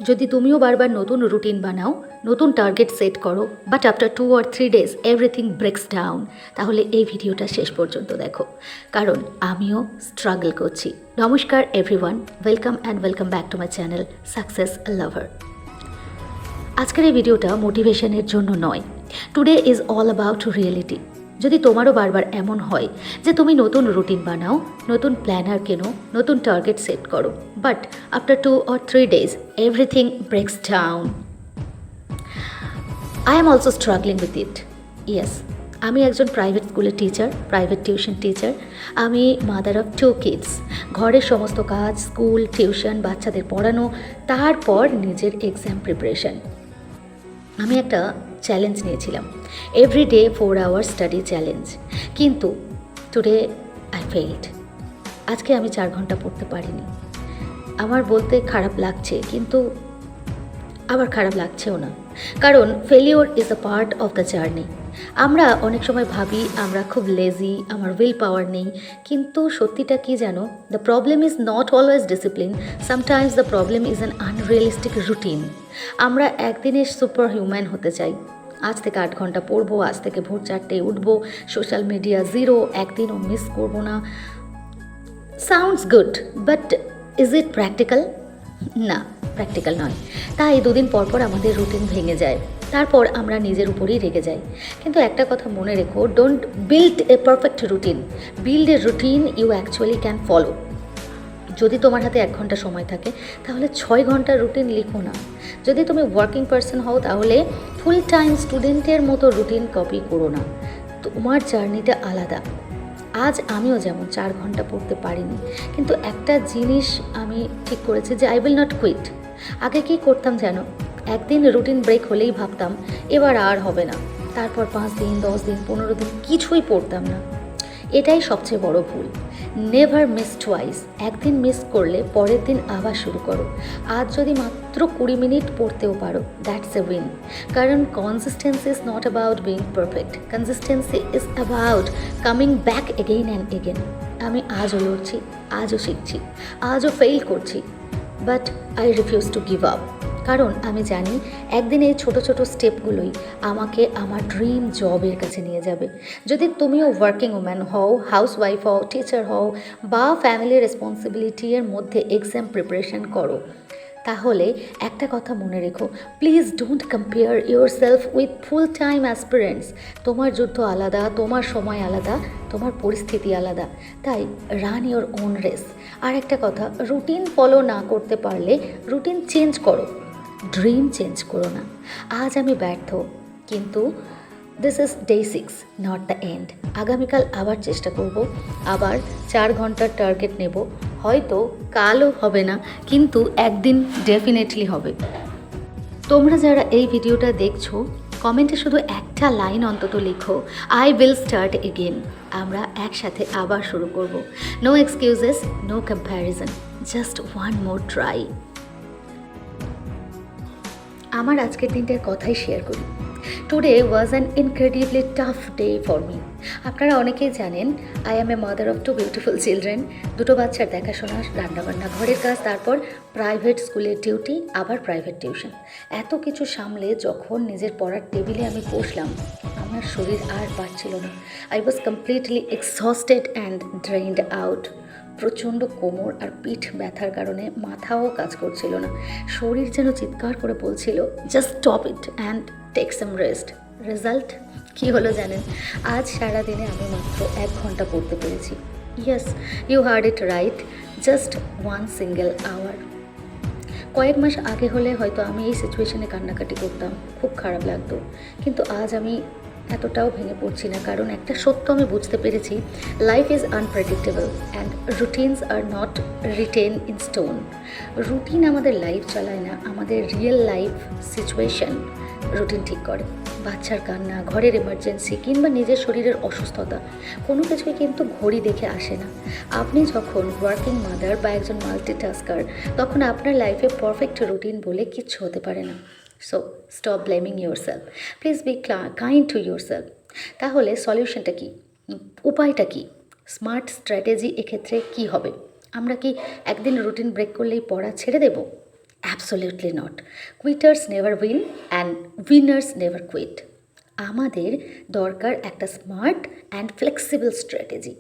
যদি তুমিও বারবার নতুন রুটিন বানাও, নতুন টার্গেট সেট করো, but after 2 or 3 days everything breaks down, তাহলে এই ভিডিওটা শেষ পর্যন্ত দেখো, কারণ আমিও স্ট্রাগল করছি। নমস্কার everyone, welcome back to my channel success lover. আজকের এই ভিডিওটা মোটিভেশনের জন্য নয়। Today is all about reality. যদি তোমারও বারবার এমন হয় যে তুমি নতুন রুটিন বানাও, নতুন প্ল্যানার কেনো, নতুন টার্গেট সেট করো, but after 2 or 3 days everything breaks down. I am also struggling with it. Yes, আমি একজন প্রাইভেট স্কুলের টিচার, প্রাইভেট টিউশন টিচার। আমি মাদার অফ 2 কিডস। ঘরের সমস্ত কাজ, স্কুল, টিউশন, বাচ্চাদের পড়ানো, তারপর নিজের এক্সাম প্রিপারেশন। আমি একটা চ্যালেঞ্জ নিয়েছিলাম, এভরিডে 4 hours স্টাডি চ্যালেঞ্জ, কিন্তু টুডে আই ফেইলড। আজকে আমি 4 ঘন্টা পড়তে পারিনি। আমার বলতে খারাপ লাগছে, কিন্তু আবার খারাপ লাগছেও না, কারণ failure is a part of the journey. আমরা অনেক সময় ভাবি আমরা খুব লেজি, আমার উইল পাওয়ার নেই, কিন্তু সত্যিটা কি জানো? The problem is not always discipline, sometimes the problem is an unrealistic routine. আমরা একদিনে সুপার হিউম্যান হতে চাই। আজ থেকে 8 ঘন্টা পড়বো, আজ থেকে ভোর 4টায় উঠবো, সোশ্যাল মিডিয়া জিরো, একদিনও মিস করবো না। Sounds good, but is it practical? না, প্র্যাকটিক্যাল নয়। তাই 2 দিন পর পর আমাদের রুটিন ভেঙে যায়, তারপর আমরা নিজের উপরেই রেগে যাই। কিন্তু একটা কথা মনে রেখো, don't build a perfect routine, build a routine you actually can follow. যদি তোমার হাতে 1 ঘন্টা সময় থাকে, তাহলে 6 ঘন্টার রুটিন লিখো না। যদি তুমি ওয়ার্কিং পারসন হও, তাহলে ফুল টাইম স্টুডেন্টের মতো রুটিন কপি করো না। তোমার জার্নিটা আলাদা। আজ আমিও যেমন 4 ঘন্টা পড়তে পারিনি, কিন্তু একটা জিনিস আমি ঠিক করেছি যে আই উইল নট কুইট। আগে কি করতাম জানো? একদিন রুটিন ব্রেক হলেই ভাবতাম এবার আর হবে না, তারপর 5 দিন, 10 দিন, 15 দিন কিছুই পড়তাম না। এটাই সবচেয়ে বড় ভুল। Never miss twice. একদিন মিস করলে পরের দিন আবার শুরু করো। আজ যদি মাত্র 20 মিনিট পড়তেও পারো, দ্যাটস এ উইন। কারণ consistency is not about being perfect, consistency is about coming back again and again. আমি আজও লড়ছি, আজও শিখছি, আজও ফেল করছি, but I refuse to give up. কারণ আমি জানি একদিন এই ছোটো ছোটো স্টেপগুলোই আমাকে আমার ড্রিম জবের কাছে নিয়ে যাবে। যদি তুমিও ওয়ার্কিং ওম্যান হও, হাউসওয়াইফ হও, টিচার হও, বা ফ্যামিলি রেসপন্সিবিলিটির মধ্যে এক্সাম প্রিপারেশন করো, তাহলে একটা কথা মনে রেখো, please don't compare your self with full time aspirants. তোমার যুদ্ধ আলাদা, তোমার সময় আলাদা, তোমার পরিস্থিতি আলাদা। তাই রান ইউর ওন রেস। আর একটা কথা, রুটিন ফলো না করতে পারলে রুটিন চেঞ্জ করো, ড্রিম চেঞ্জ করো না। আজ আমি ব্যর্থ, কিন্তু this is day 6, not the end. আগামীকাল আবার চেষ্টা করব, আবার 4 ঘন্টার টার্গেট নেব। হয়তো কালও হবে না, কিন্তু একদিন ডেফিনেটলি হবে। তোমরা যারা এই ভিডিওটা দেখছো, কমেন্টে শুধু একটা লাইন অন্তত লিখো, আই উইল স্টার্ট এগেন। আমরা একসাথে আবার শুরু করব। No excuses, no comparison, just one more try. আমার আজকের দিনটার কথাই শেয়ার করি। Today was an incredibly tough day for me. আপনারা অনেকেই জানেন I am a mother of 2 beautiful children. 2টো বাচ্চার দেখাশোনা, রান্নাবান্না, ঘরের কাজ, তারপর প্রাইভেট স্কুলের ডিউটি, আবার প্রাইভেট টিউশন। এত কিছু সামলে যখন নিজের পড়ার টেবিলে আমি বসলাম, আমার শরীর আর পারছিল না। I was completely exhausted and drained out. প্রচণ্ড কোমর আর পিঠ ব্যথার কারণে মাথাও কাজ করছিল না। শরীর যেন চিৎকার করে বলছিল, just stop it and take some rest. Result কী হলো জানেন? আজ সারাদিনে আমি মাত্র 1 ঘন্টা পড়তে পেরেছি। Yes, you heard it right, just 1 single hour. কয়েক মাস আগে হলে হয়তো আমি এই সিচুয়েশনে কান্নাকাটি করতাম, খুব খারাপ লাগতো, কিন্তু আজ আমি এতটাও ভেঙে পড়ছি না, কারণ একটা সত্য আমি বুঝতে পেরেছি, life is unpredictable and routines are not written in stone. Routine আমাদের লাইফ চালায় না, আমাদের রিয়েল লাইফ সিচুয়েশন রুটিন ঠিক করে। বাচ্চার কান্না, ঘরের এমার্জেন্সি, কিংবা নিজের শরীরের অসুস্থতা, কোনো কিছুই কিন্তু ঘড়ি দেখে আসে না। আপনি যখন ওয়ার্কিং মাদার বা একজন মাল্টিটাস্কার, তখন আপনার লাইফে পারফেক্ট রুটিন বলে কিচ্ছু হতে পারে না। So stop blaming your self, please be kind to your self. তাহলে সলিউশনটা কী, উপায়টা কী, স্মার্ট স্ট্র্যাটেজি এক্ষেত্রে কী হবে? আমরা কি একদিন রুটিন ব্রেক করলেই পড়া ছেড়ে দেব? Absolutely not. Quitters never win and winners never quit. আমাদের দরকার একটা স্মার্ট অ্যান্ড ফ্লেক্সিবল স্ট্র্যাটেজি।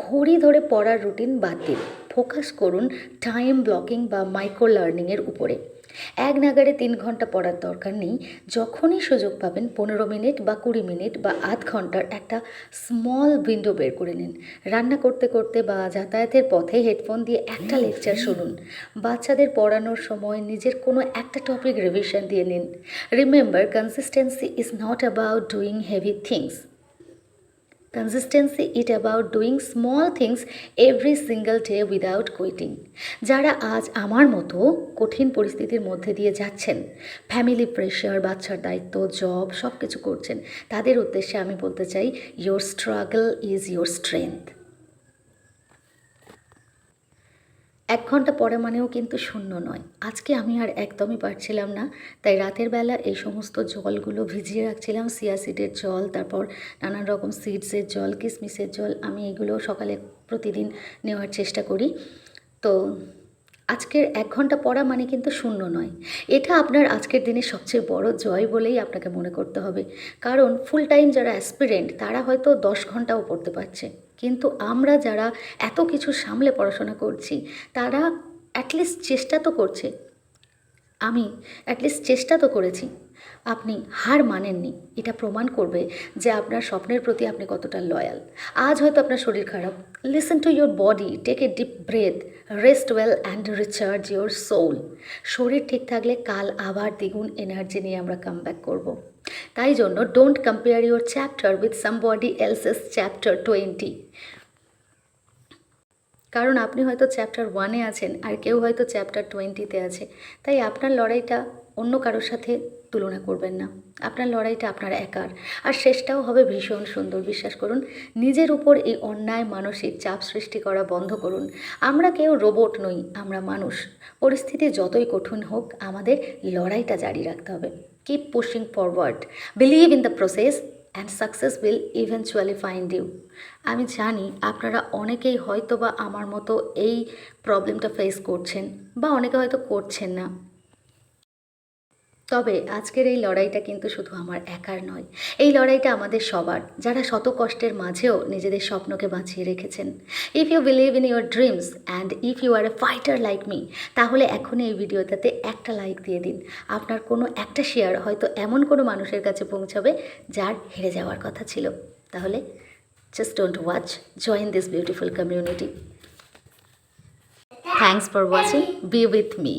ঘড়ি ধরে পড়ার রুটিন বাদ দিন, ফোকাস করুন টাইম ব্লকিং বা মাইক্রো লার্নিংয়ের উপরে। এক নাগাড়ে 3 ঘন্টা পড়ার দরকার নেই। যখনই সুযোগ পাবেন 15 মিনিট বা 20 মিনিট বা আধ ঘন্টার একটা স্মল উইন্ডো বের করে নিন। রান্না করতে করতে বা যাতায়াতের পথে হেডফোন দিয়ে একটা লেকচার শুনুন। বাচ্চাদের পড়ানোর সময় নিজের কোনো একটা টপিক রিভিশন দিয়ে নিন। Remember, consistency is not about doing heavy things. Consistency is about doing small things every single day without quitting. যারা আজ আমার মতো কঠিন পরিস্থিতির মধ্যে দিয়ে যাচ্ছেন, ফ্যামিলি প্রেশার, বাচ্চার দায়িত্ব, জব সব কিছু করছেন, তাদের উদ্দেশ্যে আমি বলতে চাই, your struggle is your strength. 1 ঘন্টা পড়া মানেও কিন্তু শূন্য নয়। আজকে আমি আর একদমই পারছিলাম না, তাই রাতের বেলা এই সমস্ত জলগুলো ভিজিয়ে রাখছিলাম। সিয়া সিডের জল, তারপর নানান রকম সিডসের জল, কিশমিশের জল, আমি এগুলো সকালে প্রতিদিন নেওয়ার চেষ্টা করি। তো আজকের 1 ঘন্টা পড়া মানে কিন্তু শূন্য নয়। এটা আপনার আজকের দিনের সবচেয়ে বড় জয় বলেই আপনাকে মনে করতে হবে। কারণ ফুল টাইম যারা অ্যাসপিরেন্ট তারা হয়তো 10 ঘন্টাও পড়তে পারছে, কিন্তু আমরা যারা এত কিছু সামলে পড়াশোনা করছি তারা অ্যাটলিস্ট চেষ্টা তো করছে। আমি অ্যাটলিস্ট চেষ্টা তো করেছি। আপনি হার মানেননি, এটা প্রমাণ করবে যে আপনার স্বপ্নের প্রতি আপনি কতটা লয়াল। আজ হয়তো আপনার শরীর খারাপ, listen to your body, take a deep breath, rest well and recharge your soul. শরীর ঠিক থাকলে কাল আবার দ্বিগুণ এনার্জি নিয়ে আমরা কাম ব্যাক করবো। তাই জন্য don't compare your chapter with somebody else's chapter 20। কারণ আপনি হয়তো চ্যাপ্টার 1-এ আছেন আর কেউ হয়তো চ্যাপ্টার 20-তে আছে। তাই আপনার লড়াইটা অন্য কারোর সাথে তুলনা করবেন না। আপনার লড়াইটা আপনার একার, আর শেষটাও হবে ভীষণ সুন্দর। বিশ্বাস করুন, নিজের উপর এই অন্যায় মানসিক চাপ সৃষ্টি করা বন্ধ করুন। আমরা কেউ রোবট নই, আমরা মানুষ। পরিস্থিতি যতই কঠিন হোক, আমাদের লড়াইটা জারি রাখতে হবে। Keep pushing forward, believe in the process and success will eventually find you. আমি জানি আপনারা অনেকেই হয়তো বা আমার মতো এই প্রবলেমটা ফেস করছেন, বা অনেকে হয়তো করছেন না। তবে আজকের এই লড়াইটা কিন্তু শুধু আমার একার নয়, এই লড়াইটা আমাদের সবার, যারা শত কষ্টের মাঝেও নিজেদের স্বপ্নকে বাঁচিয়ে রেখেছেন। If you believe in your dreams and if you are a fighter like me, তাহলে এখনই এই ভিডিওটাতে একটা লাইক দিয়ে দিন। আপনার কোনো একটা শেয়ার হয়তো এমন কোনো মানুষের কাছে পৌঁছাবে যার হেরে যাওয়ার কথা ছিল। তাহলে just don't watch, join this beautiful community. Thanks for watching, be with me.